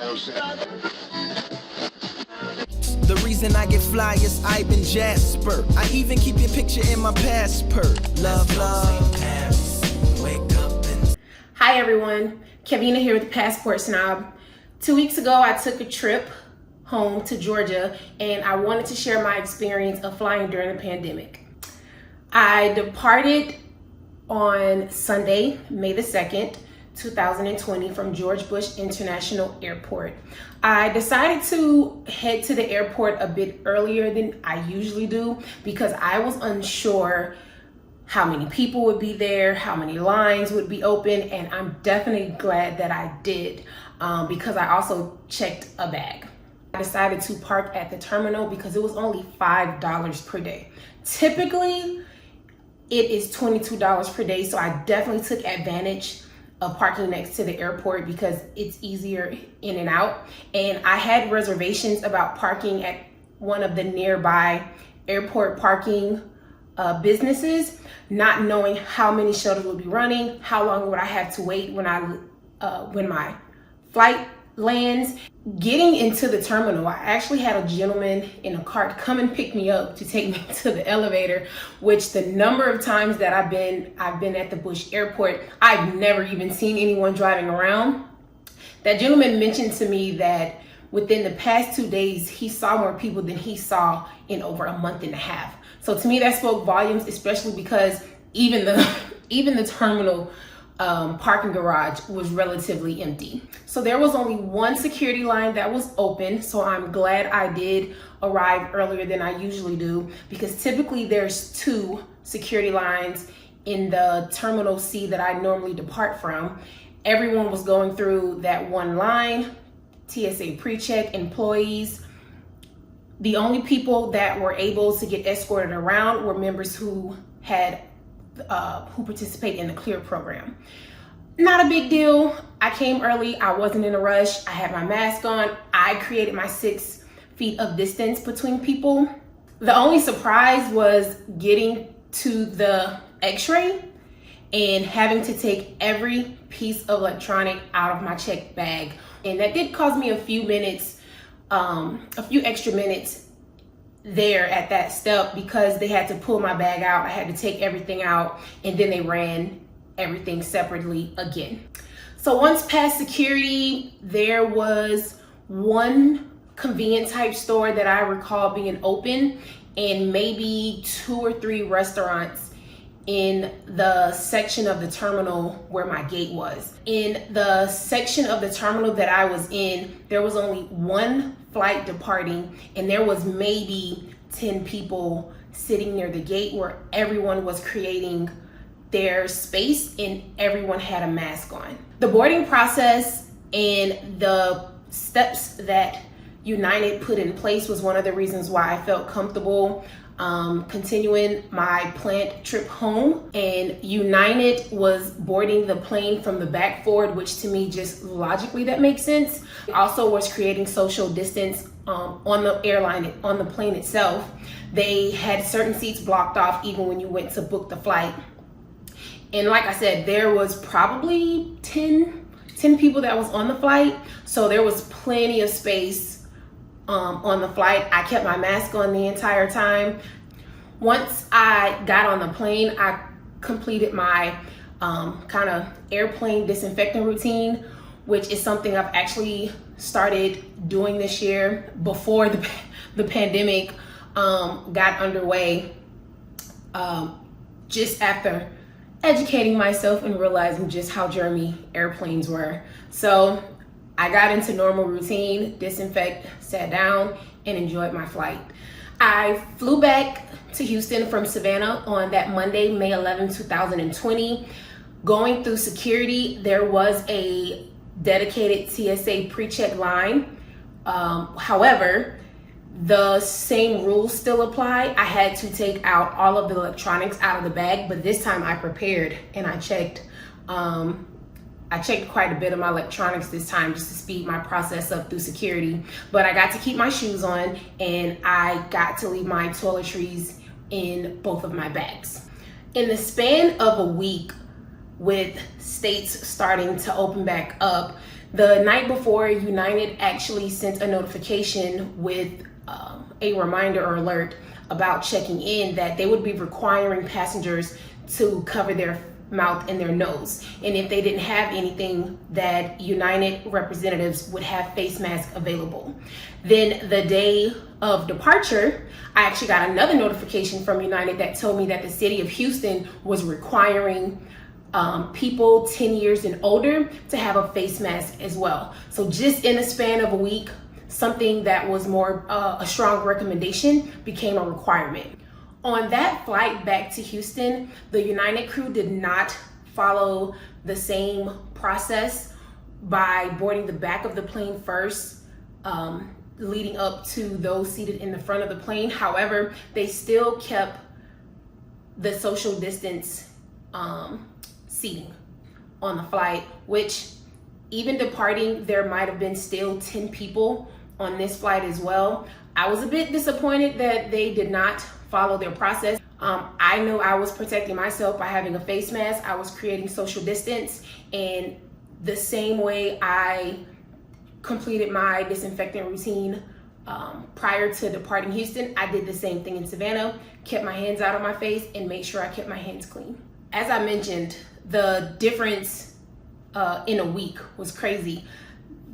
The reason I get fly is Ivan Jasper. I even keep your picture in my passport. Love, love. Wake up and... Hi everyone, Kevina here with Passport Snob. 2 weeks ago I took a trip home to Georgia and I wanted to share my experience of flying during the pandemic. I departed on Sunday, May the 2nd, 2020 from George Bush International Airport. I decided to head to the airport a bit earlier than I usually do because I was unsure how many people would be there, how many lines would be open, and I'm definitely glad that I did because I also checked a bag. I decided to park at the terminal because it was only $5 per day. Typically, it is $22 per day, so I definitely took advantage of parking next to the airport because it's easier in and out. And I had reservations about parking at one of the nearby airport parking businesses, not knowing how many shuttles would be running, how long would I have to wait when my flight lands. Getting into the terminal, I actually had a gentleman in a cart come and pick me up to take me to the elevator, which the number of times that I've been at the Bush Airport, I've never even seen anyone driving around. That gentleman mentioned to me that within the past 2 days, he saw more people than he saw in over a month and a half. So to me, that spoke volumes, especially because even the terminal parking garage was relatively empty. So there was only one security line that was open. So I'm glad I did arrive earlier than I usually do because typically there's 2 security lines in the Terminal C that I normally depart from. Everyone was going through that one line, TSA pre-check, employees. The only people that were able to get escorted around were members who participate in the CLEAR program. Not a big deal. I came early. I wasn't in a rush. I had my mask on. I created my 6 feet of distance between people. The only surprise was getting to the x-ray and having to take every piece of electronic out of my checked bag. And that did cause me a few extra minutes there at that step because they had to pull my bag out. I had to take everything out and then they ran everything separately again. So once past security, there was one convenient type store that I recall being open and maybe 2 or 3 restaurants in the section of the terminal where my gate was. In the section of the terminal that I was in, there was only one flight departing and there was maybe 10 people sitting near the gate where everyone was creating their space and everyone had a mask on. The boarding process and the steps that United put in place was one of the reasons why I felt comfortable continuing my planned trip home. And United was boarding the plane from the back forward, which to me just logically that makes sense. It also was creating social distance on the plane itself. They had certain seats blocked off even when you went to book the flight. And like I said, there was probably 10 people that was on the flight. So there was plenty of space on the flight. I kept my mask on the entire time. Once I got on the plane, I completed my kind of airplane disinfecting routine, which is something I've actually started doing this year before the pandemic got underway, just after educating myself and realizing just how germy airplanes were. So I got into normal routine, disinfect, sat down, and enjoyed my flight. I flew back to Houston from Savannah on that Monday, May 11, 2020. Going through security, there was a dedicated TSA pre-check line. However, the same rules still apply. I had to take out all of the electronics out of the bag, but this time I prepared and I checked quite a bit of my electronics this time just to speed my process up through security. But I got to keep my shoes on and I got to leave my toiletries in both of my bags. In the span of a week, with states starting to open back up, The night before, United actually sent a notification with a reminder or alert about checking in that they would be requiring passengers to cover their mouth and their nose. And if they didn't have anything, that United representatives would have face masks available. Then the day of departure, I actually got another notification from United that told me that the city of Houston was requiring people 10 years and older to have a face mask as well. So just in the span of a week, something that was more a strong recommendation became a requirement. On that flight back to Houston, the United crew did not follow the same process by boarding the back of the plane first, leading up to those seated in the front of the plane. However, they still kept the social distance seating on the flight, which even departing, there might have been still 10 people on this flight as well. I was a bit disappointed that they did not follow their process. I know I was protecting myself by having a face mask. I was creating social distance, and the same way I completed my disinfectant routine prior to departing Houston, I did the same thing in Savannah, kept my hands out of my face and made sure I kept my hands clean. As I mentioned, the difference in a week was crazy.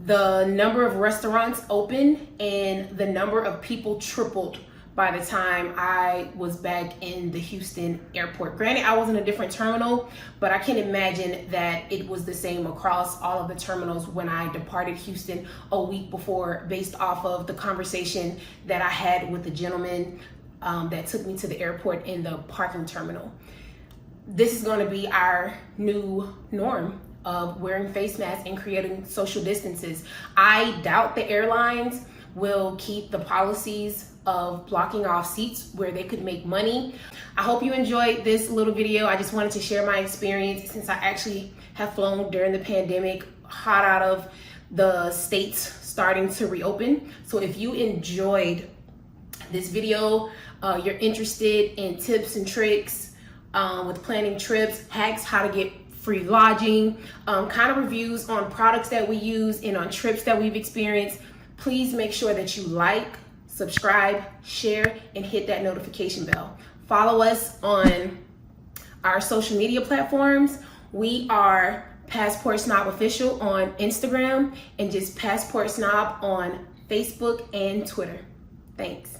The number of restaurants open and the number of people tripled by the time I was back in the Houston airport. Granted, I was in a different terminal, but I can imagine that it was the same across all of the terminals when I departed Houston a week before, based off of the conversation that I had with the gentleman that took me to the airport in the parking terminal. This is going to be our new norm of wearing face masks and creating social distances. I doubt the airlines will keep the policies of blocking off seats where they could make money. I hope you enjoyed this little video. I just wanted to share my experience since I actually have flown during the pandemic, hot out of the states starting to reopen. So if you enjoyed this video, you're interested in tips and tricks with planning trips, hacks, how to get free lodging, kind of reviews on products that we use and on trips that we've experienced, please make sure that you like, subscribe, share, and hit that notification bell. Follow us on our social media platforms. We are Passport Snob Official on Instagram and just Passport Snob on Facebook and Twitter. Thanks.